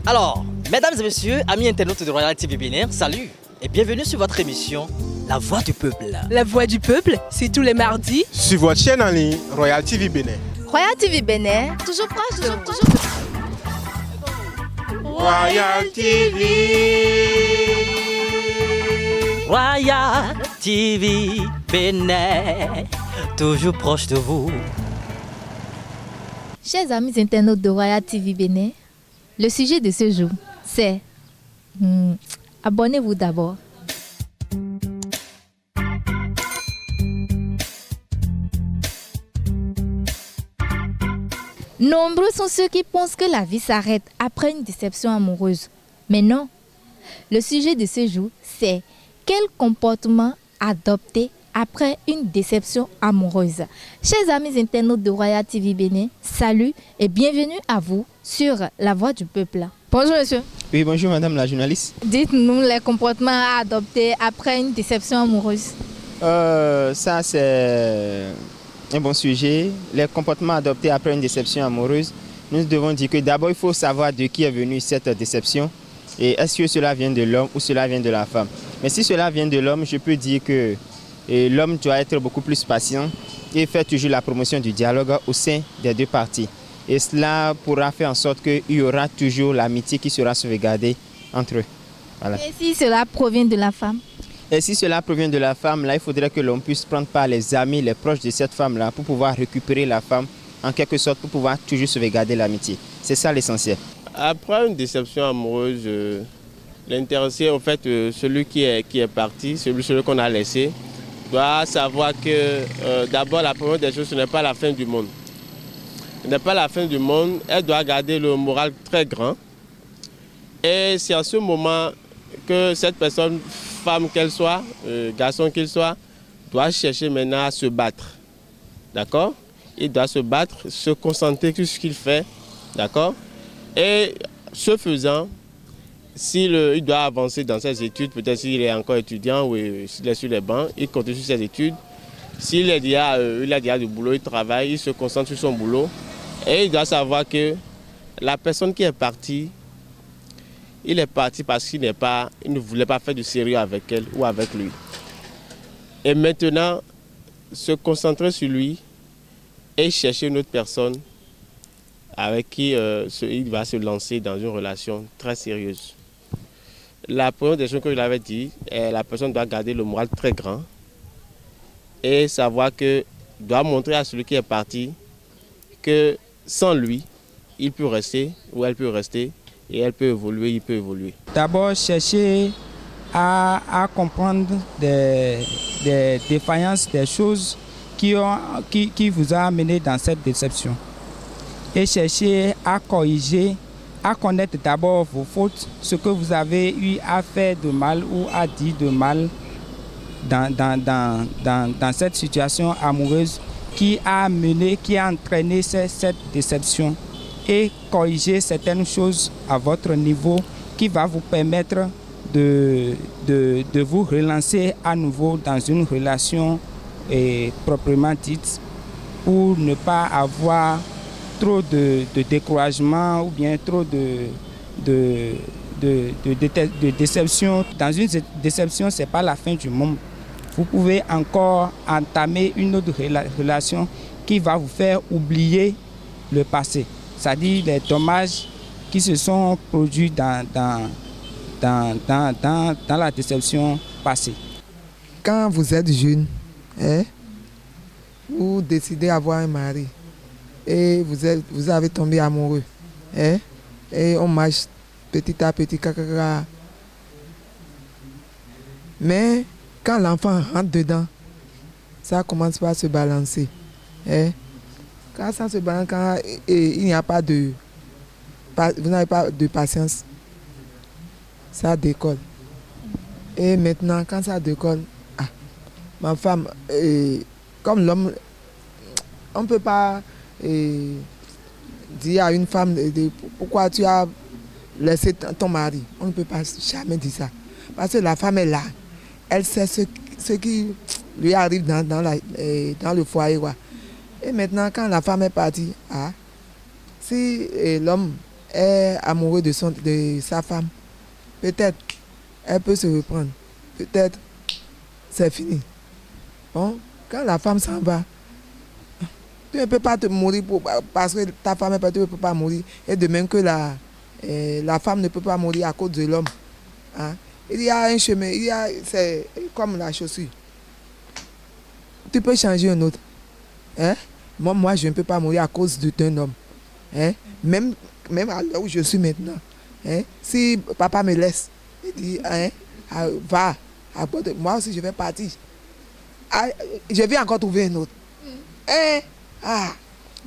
Alors, mesdames et messieurs, amis internautes de Royal TV Bénin, salut et bienvenue sur votre émission La Voix du Peuple. La Voix du Peuple, c'est tous les mardis sur votre chaîne en ligne Royal TV Bénin. Royal TV Bénin, toujours proche, toujours. Royal TV. Royal TV Bénin, toujours proche de vous. Chers amis internautes de Royal TV Bénin, le sujet de ce jour, c'est abonnez-vous d'abord. Nombreux sont ceux qui pensent que la vie s'arrête après une déception amoureuse. Mais non. Le sujet de ce jour, c'est quel comportement adopter après une déception amoureuse. Chers amis internautes de Royal TV Bénin, salut et bienvenue à vous sur La Voix du Peuple. Bonjour monsieur. Oui, bonjour madame la journaliste. Dites-nous les comportements à adopter après une déception amoureuse. Ça c'est un bon sujet. Les comportements adoptés après une déception amoureuse, nous devons dire que d'abord il faut savoir de qui est venue cette déception et est-ce que cela vient de l'homme ou cela vient de la femme. Mais si cela vient de l'homme, je peux dire que l'homme doit être beaucoup plus patient et faire toujours la promotion du dialogue au sein des deux parties. Et cela pourra faire en sorte qu'il y aura toujours l'amitié qui sera sauvegardée entre eux. Voilà. Et si cela provient de la femme? Et si cela provient de la femme, là, il faudrait que l'on puisse prendre par les amis, les proches de cette femme-là pour pouvoir récupérer la femme, en quelque sorte, pour pouvoir toujours sauvegarder l'amitié. C'est ça l'essentiel. Après une déception amoureuse, l'intéressé, en fait, celui qui est parti, celui qu'on a laissé, doit savoir que d'abord, la première des choses, ce n'est pas la fin du monde. Ce n'est pas la fin du monde, elle doit garder le moral très grand. Et c'est à ce moment que cette personne, femme qu'elle soit, garçon qu'il soit, doit chercher maintenant à se battre. D'accord? Il doit se battre, se concentrer sur ce qu'il fait. D'accord? Et ce faisant, il doit avancer dans ses études, peut-être s'il est encore étudiant ou s'il est sur les bancs, il continue sur ses études. S'il a déjà du boulot, il travaille, il se concentre sur son boulot. Et il doit savoir que la personne qui est partie, il est parti parce qu'il ne voulait pas faire du sérieux avec elle ou avec lui. Et maintenant, se concentrer sur lui et chercher une autre personne avec qui il va se lancer dans une relation très sérieuse. La première des choses que je l'avais dit, la personne doit garder le moral très grand et savoir que doit montrer à celui qui est parti que sans lui, il peut rester ou elle peut rester et elle peut évoluer, il peut évoluer. D'abord, chercher à comprendre des défaillances, des choses qui vous ont amené dans cette déception. Et chercher à corriger, à connaître d'abord vos fautes, ce que vous avez eu à faire de mal ou à dire de mal dans cette situation amoureuse qui a entraîné cette déception et corriger certaines choses à votre niveau qui va vous permettre de vous relancer à nouveau dans une relation proprement dite pour ne pas avoir trop de découragement ou bien trop de déception. Dans une déception, ce n'est pas la fin du monde. Vous pouvez encore entamer une autre relation qui va vous faire oublier le passé. C'est-à-dire les dommages qui se sont produits dans la déception passée. Quand vous êtes jeune, vous décidez d'avoir un mari et vous avez tombé amoureux. Et on marche petit à petit. Mais quand l'enfant rentre dedans, ça commence par se balancer. Quand ça se balance, quand il n'y a pas vous n'avez pas de patience, ça décolle. Et maintenant, quand ça décolle, ma femme, comme l'homme, on ne peut pas dire à une femme pourquoi tu as laissé ton mari. On ne peut pas jamais dire ça. Parce que la femme est là. Elle sait ce qui lui arrive dans le foyer. Et maintenant, quand la femme est partie, si l'homme est amoureux de sa femme, peut-être elle peut se reprendre. Peut-être c'est fini. Bon, quand la femme s'en va, tu ne peux pas te mourir parce que ta femme ne peut pas mourir. Et de même que la femme ne peut pas mourir à cause de l'homme. Hein? Il y a un chemin, c'est comme la chaussure. Tu peux changer un autre. Hein? Moi, je ne peux pas mourir à cause d'un homme. Hein? Même à l'heure où je suis maintenant. Hein? Si papa me laisse, il dit, hein, va, moi aussi je vais partir. Je vais encore trouver un autre. Hein?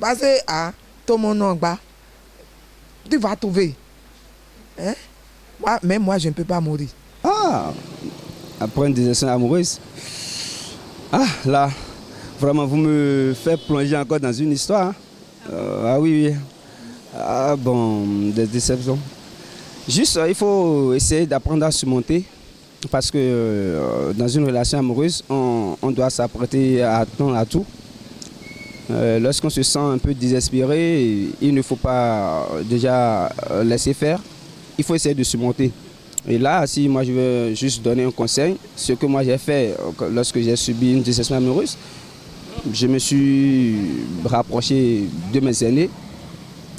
Parce que tout mon nom, tu vas trouver. Hein? Même moi, je ne peux pas mourir. Après une déception amoureuse. Là, vraiment, vous me faites plonger encore dans une histoire. Oui. Bon, des déceptions. Juste, il faut essayer d'apprendre à surmonter. Parce que dans une relation amoureuse, on doit s'apprêter à attendre à tout. Lorsqu'on se sent un peu désespéré, il ne faut pas déjà laisser faire. Il faut essayer de surmonter. Et là, si moi je veux juste donner un conseil, ce que moi j'ai fait lorsque j'ai subi une déception amoureuse, je me suis rapproché de mes aînés,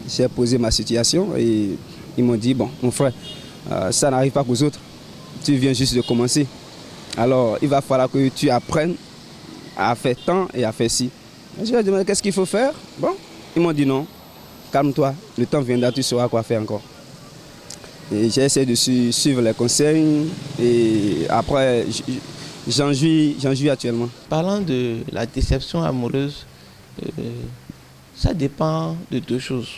j'ai posé ma situation et ils m'ont dit, bon, mon frère, ça n'arrive pas qu'aux autres, tu viens juste de commencer. Alors, il va falloir que tu apprennes à faire tant et à faire ci. Je leur ai demandé qu'est-ce qu'il faut faire. Bon, ils m'ont dit non, calme-toi, le temps viendra, tu sauras quoi faire encore. Et j'ai essayé de suivre les conseils et après, j'en jouis actuellement. Parlant de la déception amoureuse, ça dépend de deux choses.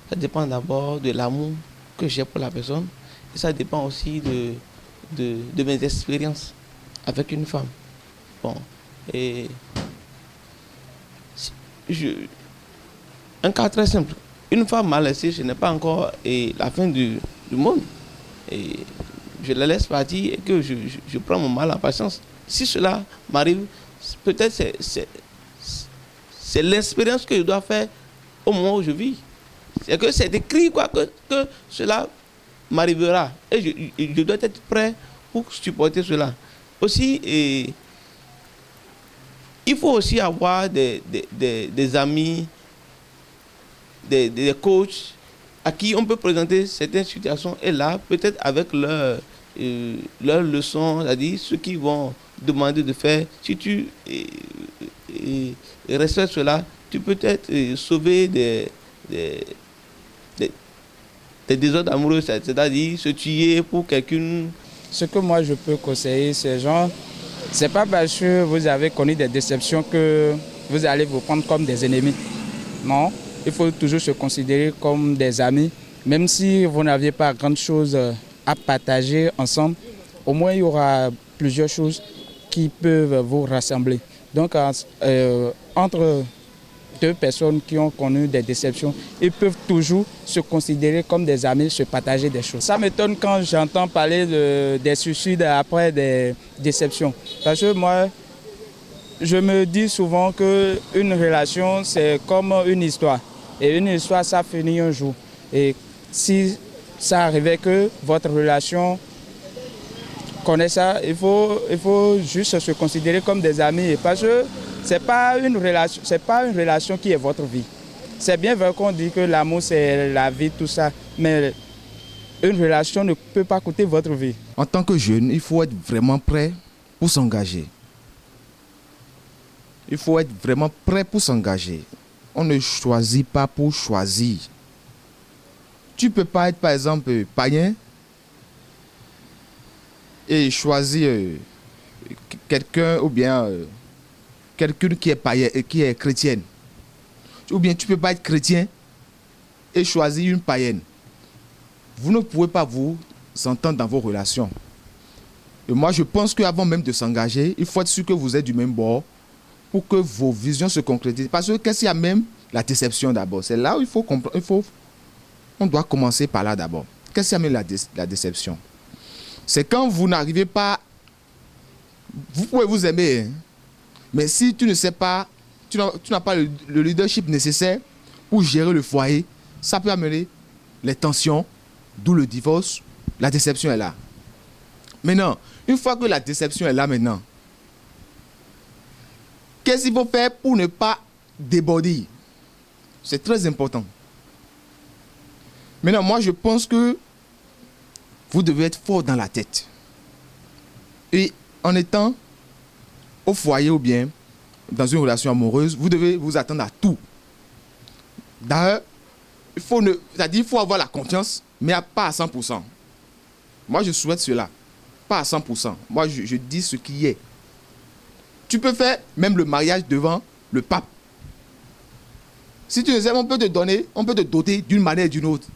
Ça dépend d'abord de l'amour que j'ai pour la personne et ça dépend aussi de mes expériences avec une femme. Bon, et un cas très simple. Une femme m'a laissé, ce n'est pas encore la fin du monde. Et je la laisse partir et que je prends mon mal en patience. Si cela m'arrive, peut-être c'est l'expérience que je dois faire au moment où je vis. C'est que c'est écrit quoi, que cela m'arrivera. Et je dois être prêt pour supporter cela. Aussi, il faut aussi avoir des amis, des coachs à qui on peut présenter certaines situations et là, peut-être avec leurs leçons, c'est-à-dire ceux qui vont demander de faire, si tu respectes cela, tu peux peut-être sauver des désordres amoureux, c'est-à-dire se tuer pour quelqu'un. Ce que moi je peux conseiller ces gens, c'est pas parce que vous avez connu des déceptions que vous allez vous prendre comme des ennemis. Non. Il faut toujours se considérer comme des amis, même si vous n'aviez pas grand chose à partager ensemble, au moins il y aura plusieurs choses qui peuvent vous rassembler. Donc entre deux personnes qui ont connu des déceptions, ils peuvent toujours se considérer comme des amis, se partager des choses. Ça m'étonne quand j'entends parler des suicides après des déceptions, parce que moi, je me dis souvent qu'une relation, c'est comme une histoire. Et une histoire, ça finit un jour. Et si ça arrivait que votre relation connaît ça, il faut juste se considérer comme des amis. Parce que ce n'est pas une relation qui est votre vie. C'est bien vrai qu'on dit que l'amour, c'est la vie, tout ça. Mais une relation ne peut pas coûter votre vie. En tant que jeune, il faut être vraiment prêt pour s'engager. Il faut être vraiment prêt pour s'engager. On ne choisit pas pour choisir. Tu ne peux pas être, par exemple, païen et choisir quelqu'un ou bien quelqu'un qui est païen, qui est chrétienne. Ou bien tu ne peux pas être chrétien et choisir une païenne. Vous ne pouvez pas vous entendre dans vos relations. Et moi, je pense qu'avant même de s'engager, il faut être sûr que vous êtes du même bord pour que vos visions se concrétisent. Parce que qu'est-ce qu'il y a même la déception d'abord. C'est là où il faut comprendre. On doit commencer par là d'abord. Qu'est-ce qu'il y a même la déception? C'est quand vous n'arrivez pas. Vous pouvez vous aimer, hein, mais si tu ne sais pas, tu n'as pas le leadership nécessaire pour gérer le foyer, ça peut amener les tensions, d'où le divorce, la déception est là. Maintenant, une fois que la déception est là maintenant, qu'est-ce qu'il faut faire pour ne pas déborder? C'est très important. Maintenant, moi, je pense que vous devez être fort dans la tête. Et en étant au foyer ou bien dans une relation amoureuse, vous devez vous attendre à tout. D'ailleurs, il faut avoir la confiance, mais pas à 100%. Moi, je souhaite cela. Pas à 100%. Moi, je dis ce qui est. Tu peux faire même le mariage devant le pape. Si tu ne sais pas, on peut te donner, on peut te doter d'une manière ou d'une autre.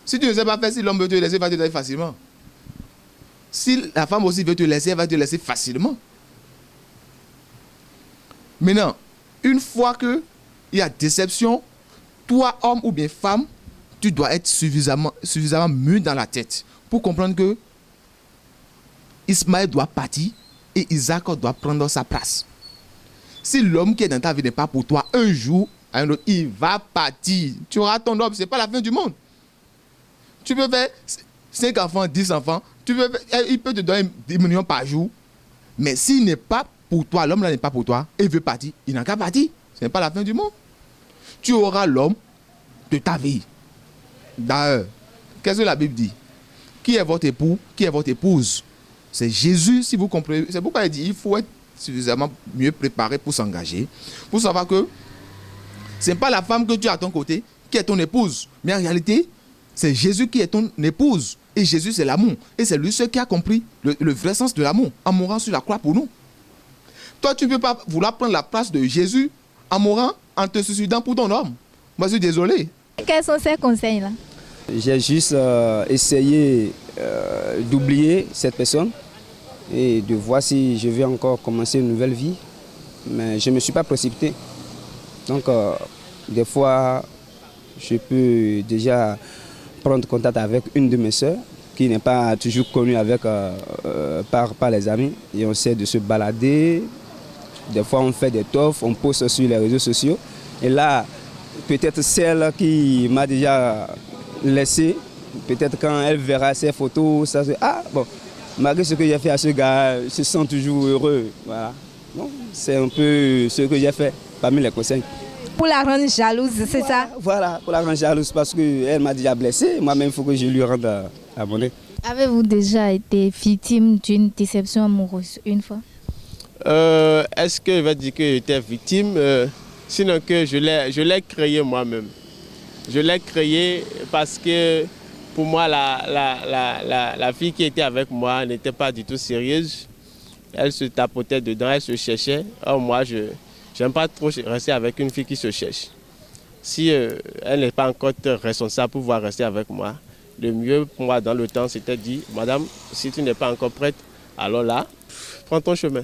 Si tu ne sais pas faire, si l'homme veut te laisser, il va te laisser facilement. Si la femme aussi veut te laisser, elle va te laisser facilement. Maintenant, une fois qu'il y a déception, toi, homme ou bien femme, tu dois être suffisamment mûr dans la tête pour comprendre que Ismaël doit partir et Isaac doit prendre sa place. Si l'homme qui est dans ta vie n'est pas pour toi, un jour, un autre, il va partir. Tu auras ton homme, ce n'est pas la fin du monde. Tu peux faire 5 enfants, 10 enfants, il peut te donner 10 millions par jour, mais s'il n'est pas pour toi, l'homme là n'est pas pour toi, et il veut partir, il n'a qu'à partir. Ce n'est pas la fin du monde. Tu auras l'homme de ta vie. D'ailleurs, qu'est-ce que la Bible dit? Qui est votre époux? Qui est votre épouse? C'est Jésus, si vous comprenez. C'est pourquoi il dit il faut être suffisamment mieux préparé pour s'engager, pour savoir que ce n'est pas la femme que tu as à ton côté qui est ton épouse, mais en réalité, c'est Jésus qui est ton épouse. Et Jésus, c'est l'amour. Et c'est lui seul qui a compris le vrai sens de l'amour en mourant sur la croix pour nous. Toi, tu ne peux pas vouloir prendre la place de Jésus en mourant, en te suicidant pour ton homme. Moi, je suis désolé. Quels sont ces conseils-là? J'ai juste essayé d'oublier cette personne et de voir si je vais encore commencer une nouvelle vie. Mais je ne me suis pas précipité. Donc, des fois, je peux déjà prendre contact avec une de mes soeurs qui n'est pas toujours connue par les amis. Et on essaie de se balader. Des fois, on fait des toffes, on poste sur les réseaux sociaux. Et là, peut-être celle qui m'a déjà laissé, peut-être quand elle verra ces photos, ça se dit, ah bon, malgré ce que j'ai fait à ce gars, je se sens toujours heureux. Voilà. Donc, c'est un peu ce que j'ai fait parmi les conseils. Pour la rendre jalouse, c'est ça? Voilà, pour la rendre jalouse parce qu'elle m'a déjà blessé. Moi-même, il faut que je lui rende la monnaie. Avez-vous déjà été victime d'une déception amoureuse une fois? Est-ce que je vais dire que j'étais victime? Sinon que je l'ai créé moi-même. Je l'ai créé parce que pour moi, la fille qui était avec moi n'était pas du tout sérieuse. Elle se tapotait dedans, elle se cherchait. Or moi, je n'aime pas trop rester avec une fille qui se cherche. Si elle n'est pas encore responsable pour pouvoir rester avec moi, le mieux pour moi dans le temps, c'était de dire, madame, si tu n'es pas encore prête, alors là, prends ton chemin.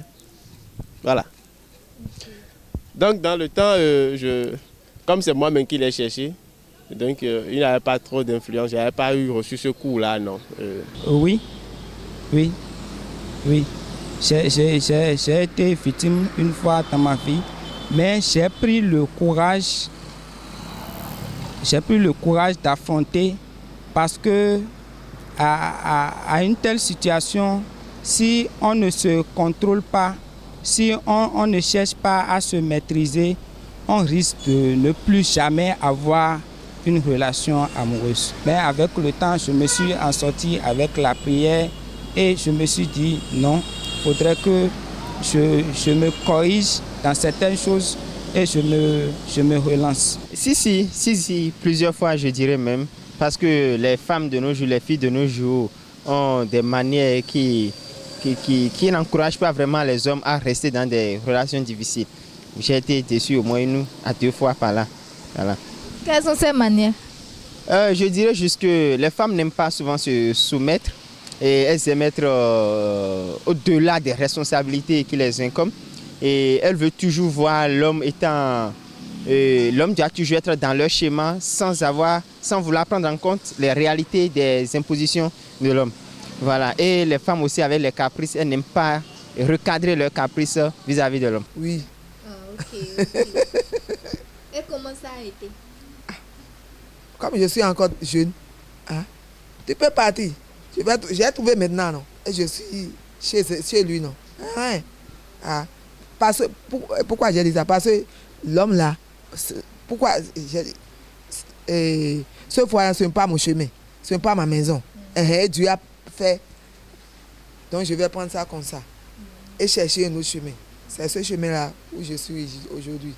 Voilà. Donc dans le temps, comme c'est moi-même qui l'ai cherché, donc il n'avait pas trop d'influence, je n'avais pas reçu ce coup-là, non. Oui. J'ai été victime une fois dans ma vie, mais j'ai pris le courage d'affronter parce que à une telle situation, si on ne se contrôle pas, si on ne cherche pas à se maîtriser, on risque de ne plus jamais avoir une relation amoureuse. Mais avec le temps, je me suis en sorti avec la prière et je me suis dit non, il faudrait que je me corrige dans certaines choses et je me relance. Si, plusieurs fois je dirais même, parce que les femmes de nos jours, les filles de nos jours ont des manières qui n'encouragent pas vraiment les hommes à rester dans des relations difficiles. J'ai été déçu au moins une à 2 fois par là. Voilà. Quelles sont ces manières? Je dirais juste que les femmes n'aiment pas souvent se soumettre et elles aiment être au-delà des responsabilités qui les incombent. Et elles veulent toujours voir l'homme étant... l'homme doit toujours être dans leur schéma sans vouloir prendre en compte les réalités des impositions de l'homme. Voilà. Et les femmes aussi avec les caprices, elles n'aiment pas recadrer leurs caprices vis-à-vis de l'homme. Oui. Ah, ok. Et comment ça a été? Comme je suis encore jeune, Hein? Tu peux partir. J'ai trouvé maintenant, non? Et je suis chez lui, non? Hein? Ah. Pourquoi j'ai dit ça? Parce que l'homme là, pourquoi ce foyer, ce n'est pas mon chemin, ce n'est pas ma maison. Dieu a fait. Donc je vais prendre ça comme ça et chercher un autre chemin. C'est ce chemin-là où je suis aujourd'hui.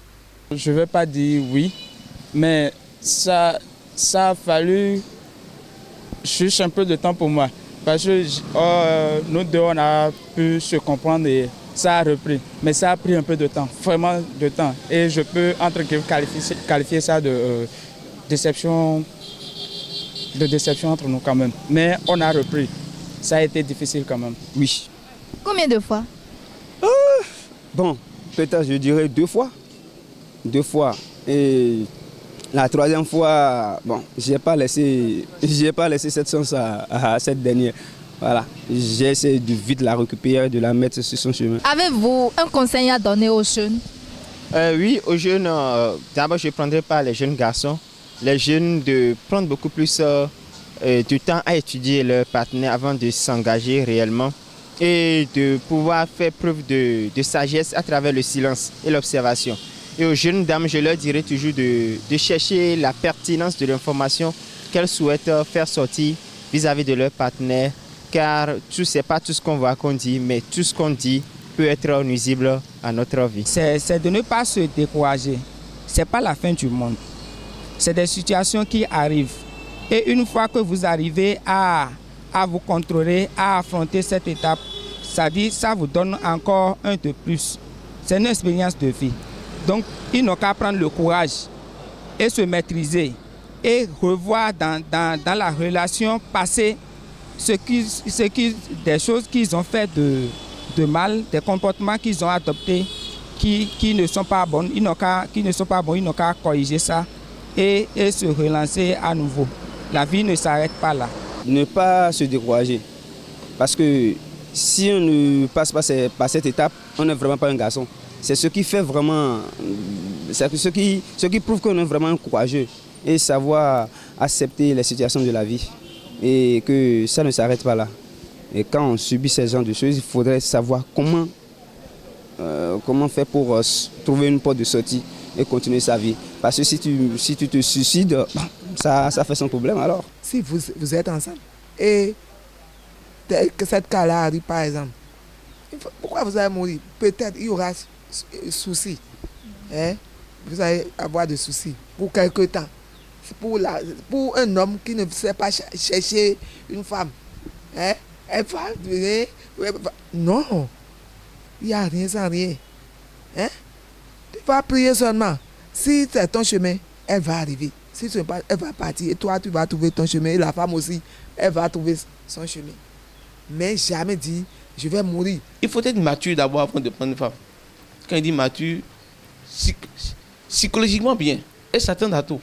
Je ne vais pas dire oui, mais ça a fallu juste un peu de temps pour moi. Parce que nous deux, on a pu se comprendre et ça a repris. Mais ça a pris un peu de temps, vraiment de temps. Et je peux, entre guillemets, qualifier ça de déception entre nous quand même. Mais on a repris. Ça a été difficile quand même. Oui. Combien de fois? Bon, peut-être je dirais 2 fois. 2 fois. Et la 3e fois, bon, je n'ai pas laissé cette chance à cette dernière. Voilà. J'ai essayé de vite la récupérer, de la mettre sur son chemin. Avez-vous un conseil à donner aux jeunes? Oui, aux jeunes, d'abord je ne prendrai pas les jeunes garçons. Les jeunes de prendre beaucoup plus du temps à étudier leur partenaire avant de s'engager réellement et de pouvoir faire preuve de sagesse à travers le silence et l'observation. Et aux jeunes dames, je leur dirais toujours de chercher la pertinence de l'information qu'elles souhaitent faire sortir vis-à-vis de leur partenaire, car ce n'est pas tout ce qu'on dit, mais tout ce qu'on dit peut être nuisible à notre vie. C'est de ne pas se décourager. Ce n'est pas la fin du monde. C'est des situations qui arrivent. Et une fois que vous arrivez à vous contrôler, à affronter cette étape, ça vous donne encore un de plus. C'est une expérience de vie. Donc, ils n'ont qu'à prendre le courage et se maîtriser et revoir dans la relation passée des choses qu'ils ont fait de mal, des comportements qu'ils ont adoptés qui ne sont pas bons. Ils n'ont qu'à corriger ça et se relancer à nouveau. La vie ne s'arrête pas là. Ne pas se décourager. Parce que si on ne passe pas par cette étape, on n'est vraiment pas un garçon. C'est ce qui fait vraiment, c'est ce qui prouve qu'on est vraiment courageux et savoir accepter les situations de la vie et que ça ne s'arrête pas là. Et quand on subit ce genre de choses, il faudrait savoir comment faire pour trouver une porte de sortie et continuer sa vie. Parce que si tu te suicides, ça fait son problème alors. Si vous êtes ensemble et que cette cas-là arrive par exemple, pourquoi vous allez mourir? Peut-être il y aura souci. Vous allez avoir des soucis pour quelque temps. Pour un homme qui ne sait pas chercher une femme. Elle va venir. Non. Il n'y a rien sans rien. Tu vas prier seulement. Si c'est ton chemin, elle va arriver. Si ce n'est pas, elle va partir. Et toi, tu vas trouver ton chemin. Et la femme aussi, elle va trouver son chemin. Mais jamais dit, je vais mourir. Il faut être mature d'abord avant de prendre une femme. Quand il dit mature, psychologiquement bien. Elle s'attend à tout.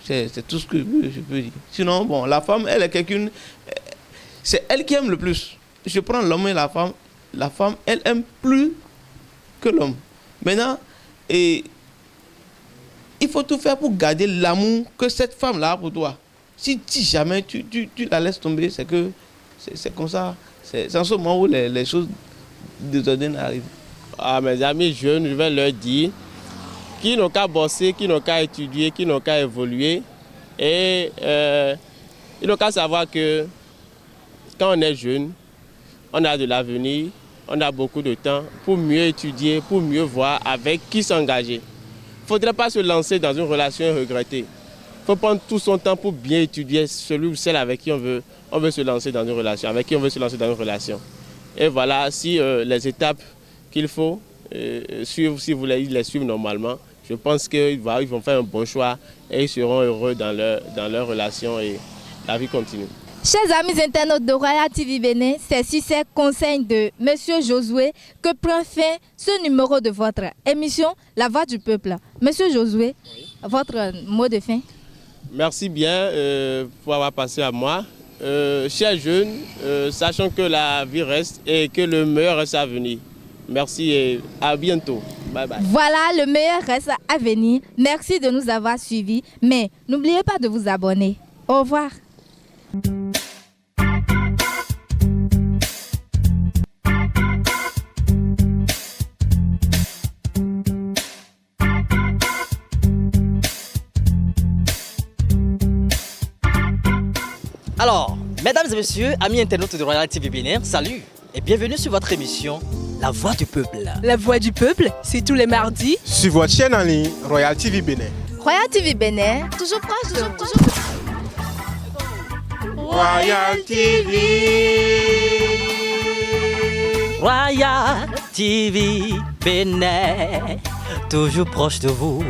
C'est tout ce que je peux dire. Sinon, bon, la femme, elle est quelqu'une... C'est elle qui aime le plus. Je prends l'homme et la femme, elle aime plus que l'homme. Maintenant, il faut tout faire pour garder l'amour que cette femme-là a pour toi. Si jamais tu la laisses tomber, c'est que c'est comme ça. C'est en ce moment où les choses désordonnées arrivent. À mes amis jeunes, je vais leur dire qu'ils n'ont qu'à bosser, qu'ils n'ont qu'à étudier, qu'ils n'ont qu'à évoluer. Et ils n'ont qu'à savoir que quand on est jeune, on a de l'avenir, on a beaucoup de temps pour mieux étudier, pour mieux voir avec qui s'engager. Il ne faudrait pas se lancer dans une relation et regretter. Il faut prendre tout son temps pour bien étudier celui ou celle avec qui on veut se lancer dans une relation, avec qui on veut se lancer dans une relation. Et voilà, si les étapes qu'il faut suivre, si vous les suivez normalement, je pense qu'ils vont faire un bon choix et ils seront heureux dans leur relation et la vie continue. Chers amis internautes de Royal TV Bénin, c'est sur ces conseils de M. Josué que prend fin ce numéro de votre émission La Voix du Peuple. Monsieur Josué, oui. Votre mot de fin? Merci bien pour avoir passé à moi. Chers jeunes, sachons que la vie reste et que le meilleur reste à venir. Merci et à bientôt. Bye bye. Voilà, le meilleur reste à venir. Merci de nous avoir suivis. Mais n'oubliez pas de vous abonner. Au revoir. Alors, mesdames et messieurs, amis internautes de Royal TV Bénin, salut et bienvenue sur votre émission La Voix du Peuple. La Voix du Peuple, c'est tous les mardis. Sur votre chaîne en ligne, Royal TV Bénin. Royal TV Bénin, toujours proche, toujours. Royal TV. Royal TV Bénin, toujours proche de vous.